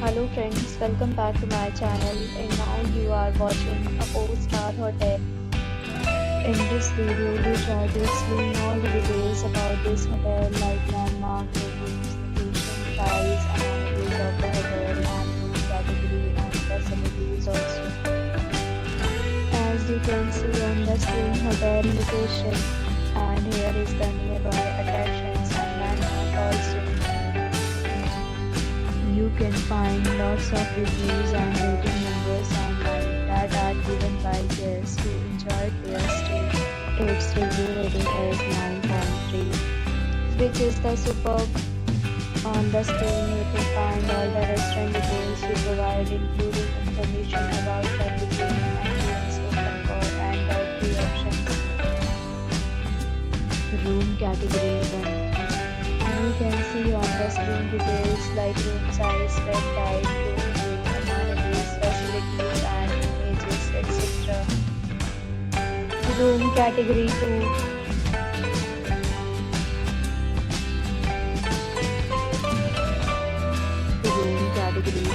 Hello friends, welcome back to my channel and now you are watching a 4-star hotel. In this video, we try to explain all the details about this hotel like landmark, reviews, location, price, amenities of the hotel and room category and facilities also. As you can see on the screen, hotel location, and here is the nearby attractions and landmark also. You can find lots of reviews and rating numbers online that are given by guests who enjoyed their stay. Its review rating is 9.3, which is the superb. On the screen, you can find all the restaurant details we provide, including information about the booking, ambience, open call, and dietary options. Room category 1. You can see on the screen details like room size, bed type, room rate, amenities, facilities and images, etc. Room category 2. Room category 3.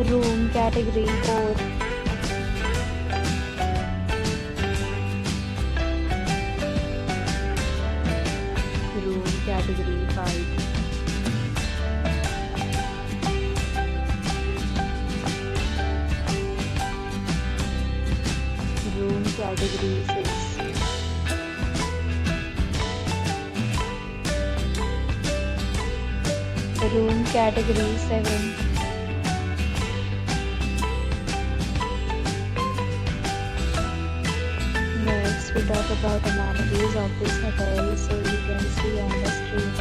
Room category 4. Room category 5. Room category 6. Room category 7. Next, we talk about amenities of this hotel. So you can see on the screen,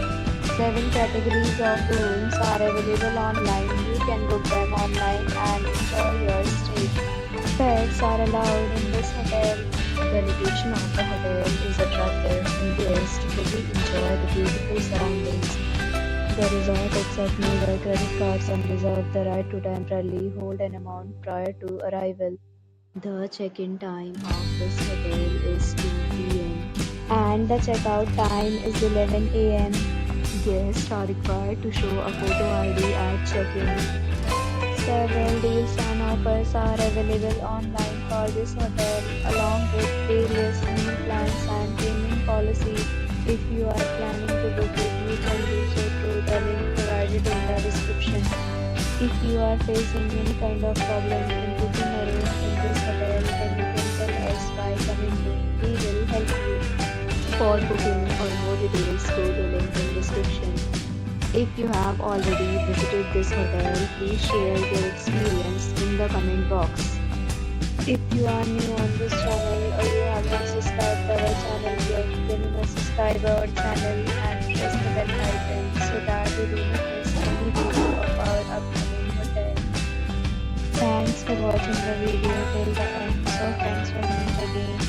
7 categories of rooms are available online. You can book them online and enjoy your stay. Pets are allowed in this hotel. The location of the hotel is attractive and guests fully enjoy the beautiful surroundings. The resort accepts major credit cards and reserves the right to temporarily hold an amount prior to arrival. The check-in time of this hotel is 2 p.m. and the checkout time is 11 a.m. Guests are required to show a photo ID at check-in. Several deals and offers are available online for this hotel, along with various meal plans and payment policies. If you are planning to book it, you can do so through the link provided in the description. If you are facing any kind of problem in booking a room in this hotel, then you can tell us by commenting. We will help you. For booking or more details, go to link in description. If you have already visited this hotel, please share your experience in the comment box. If you are new on this channel or you have not subscribed to our channel yet, then you must subscribe our channel and press the bell icon so that you do not miss any video of our upcoming hotel. Thanks for watching the video till the end. So thanks for coming again.